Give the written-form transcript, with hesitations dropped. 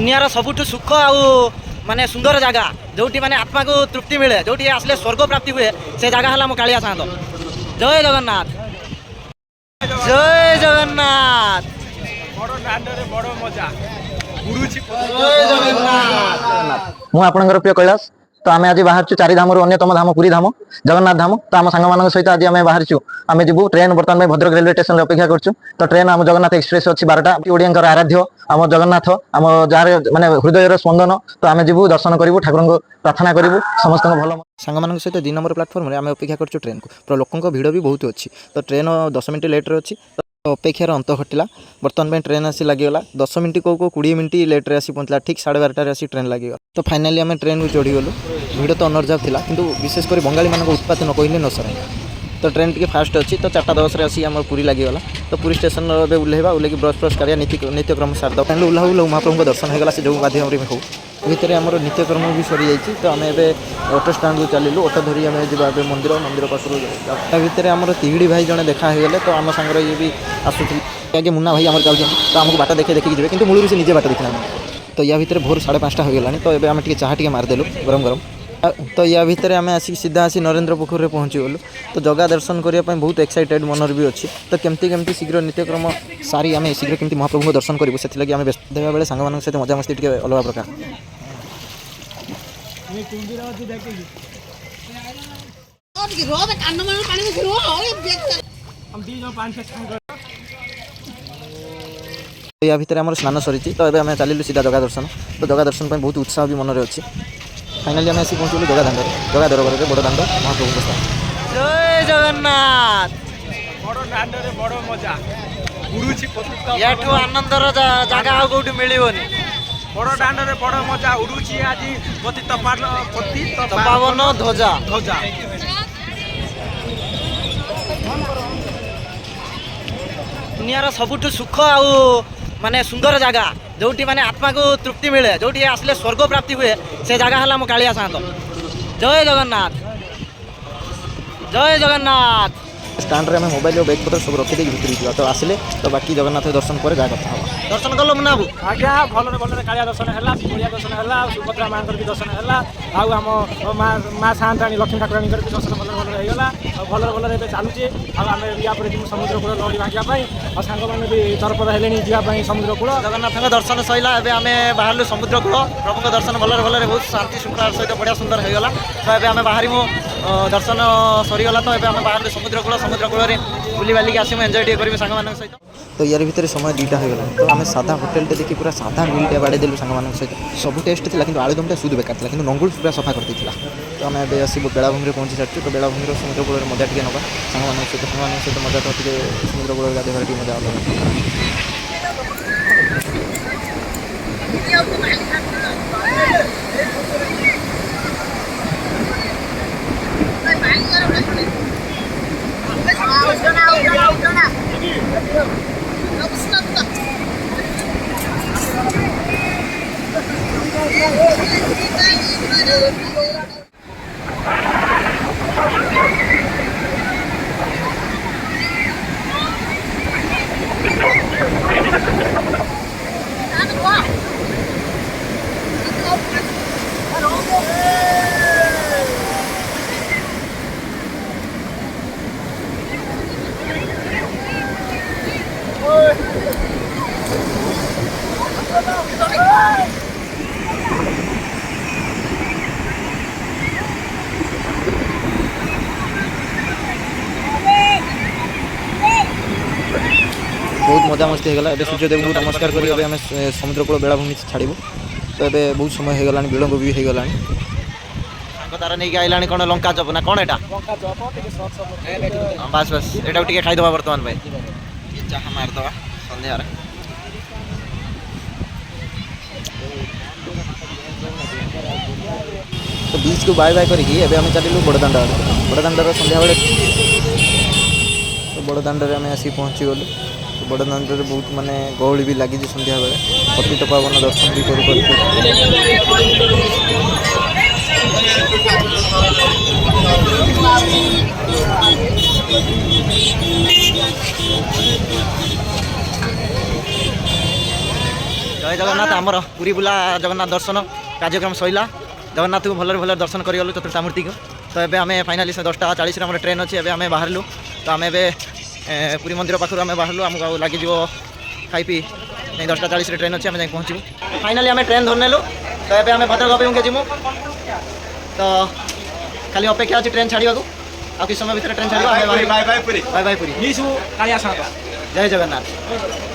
दुनियार सबुठ सुख आउ माने सुंदर जगह जो माने आत्मा को तृप्ति मिले जो आसले स्वर्ग प्राप्ति हुए से जगह है कालिया चांद। जय जगन्नाथ जय जगन्नाथ बड़ मजा मु आपनकर प्रिय कैलाश तो आम आज बाहर चारि धाम अन्यतम धाम पुरी धाम जगन्नाथ धाम तो आम सांग सहित आज आम बाहर आम जीवु ट्रेन बर्तमान भद्रक रेलवे स्टेशन अपेक्षा करूँ तो ट्रेन आम जगन्नाथ एक्सप्रेस अच्छी 12टा ओडिया आराध्य आम जगन्नाथ आम जार माने हृदय स्पंदन तो आम जीवु दर्शन करूँ ठाकुर प्रार्थना करूँ समस्त भल सांग सहित 2 नंबर प्लाटफर्म में आम अपेक्षा करूँ ट्रेन को तो लोकों भिड़ भी बहुत अच्छी तो ट्रेन 10 मिनट लेट्रे अच्छी अपेक्षार अंत घटिला बर्तमान में ट्रेन आसी लगिगला 10 मिनट को 20 मिनट लेट्रे आसी पहुँचला ठीक 12:30 आसी ट्रेन लगिगला तो फाइनाली आम ट्रेन को चढ़ीगलु भिड़ तो अनर्जाब था किंतु विशेषकर बंगाली मान उत्पात न कहले न सर तो ट्रेन टी फास्ट अच्छी तो 4:10 आसी आम पुरी लगिगला तो पुरी स्टेशन ओह्लैवा ओह्लैक ब्रश फ्रश कर नित्यक्रम सारद ट्रेन ओह्लू महाप्रभु दर्शन होगा से जो माध्यम हो भितर आम नित्यक्रम भी सरी जाइए तो आम ए ऑटो स्टाण्ड को चलू ऑटो धरी आम जा मंदिर मंदिर पास भितर आम तिहिड़ी भाई जड़े देखागले तो आम सांगर ये भी आसूँ आगे मुन्ना भाई आम जाऊँ तो आमको बाट देखे देखिए जी कि मूल से निजे बाट देखना तो या भितर भोर 5:30 हो गलानी तो ये आम चाह टी मारदेलु गरम गरम तो या भितर आम आसिक सीधा आसी नरेंद्र पोखर में पहुँची गलु तो जगह दर्शन करने बहुत एक्साइटेड मनर भी अच्छी तो केमती शीघ्र नित्यक्रम सारी आम शीघ्र केमती महाप्रभु दर्शन करूँ से आम व्यस्त देवा बेले सांग सहित मजामस्ती टी अलग प्रकार या भितर आम स्नान सरी तो ये आम चलू सीधा जगह दर्शन तो जगह दर्शन बहुत उत्साह भी मनरे अच्छी फाइनाली आम आसी पहुँचलु जगह दांड जगह दरबार बड़ दांड महाप्रभु स्थान। जय जगन्नाथ बड़ मजा याठू आनंदर जगह कौटी मिलबनी बड़ दांडे बड़ मजा उड़ूची आज पावन ध्वजा ध्वजा दुनियार सबुठ सुख आउ माने सुंदर जगह जो माने आत्मा को तृप्ति मिले जो आसले स्वर्ग प्राप्ति हुए से जगह है कालिया चांद। जय जगन्नाथ जय जगन्नाथ स्टाण्ड में मोबाइल और बैग पत्र सब रखी भितर तो आसिले तो बाकी जगन्नाथ दर्शन पर जा कथा दर्शन कल मुन्ना बाबू आज्ञा भलरे भलरे कालिया दर्शन है बढ़िया दर्शन है सुभद्रा माँ भी दर्शन है आम माँ साताणी लक्ष्मी ठाकुराणी भी दर्शन भलरे भलरे होगा भलरे भलरे चलुचे आम या समुद्र कूल लड़ी भांगा और सांग मैंने भी तरफर है जावाई समुद्र कूल जगन्नाथ दर्शन सैला एवं आम बाहर समुद्र कूल प्रभु दर्शन भलरे भलरे बहुत शांति श्रृंखला सहित बढ़िया सुंदर होगा तो ये आम बाहर दर्शन सरीगला तो ये आम बाहर समुद्र कूल समुद्र कूल बुली बालिक आस एंजय टे करेंगे सांग सहित तो यार भितर समय 2टा हो गला तो आम सादा होटेल देखिए पूरा सादा मिलटे बाड़े देलु सांग सहित सब टेस्ट थी कि आलुदमटा सुध बेकार था कि नंगुल पूरा सफा कर देता तो आम ए आसू बेलाभूमि पहुँची सारी तो बेलाभूमि समुद्र कूल मजा टे ना सांग सहित मजा तो समुद्र कूल गाधेबार टी मजा बहुत मजामस्ती होगा ए सूर्यदेव को नमस्कार करें आम समुद्र कूल बेलाभूमि छाड़ू तो ये बहुत समय होगा विलंब भी होगा तार नहीं आईला कौन लंका चप ना कौन एटा बस बस एटा टिके खाईदबा बर्तमान भाई चाह मारदबा संध्यार तो बीच को बाय बाय करके आम चलू बड़दाण्ड बड़दाण्डर संध्या बेले तो बड़दाण्डे आम आसी पहुँची गलु बड़दाण्डे बहुत माने गहली भी लगी संध्या बेले पतित पावन दर्शन भी जय जगन्नाथ आमर पुरी बुला जगन्नाथ दर्शन कार्यक्रम सैला जगन्नाथ को भलरे भलरे दर्शन करिगलु चतुर्था मूर्ति को तो एबे आमे फाइनाली 10:40 आम ट्रेन अच्छी एबे आमे बाहरलु तो आमे एबे पुरी मंदिर पाखर आमे बाहरलु आमको लगी जीव खाई पी नहीं 10:40 ट्रेन अच्छी आमे जाई पहुँचू फाइनाली आमे ट्रेन धरनेलु तो एबे आमे भद्रक अभिमुखे जीमु तो खाली अपेक्षा अच्छी ट्रेन छाड़िया आ किस समय भितर ट्रेन छाड़िया बाय बाय पुरी निशु कालिया साथ जय जगन्नाथ।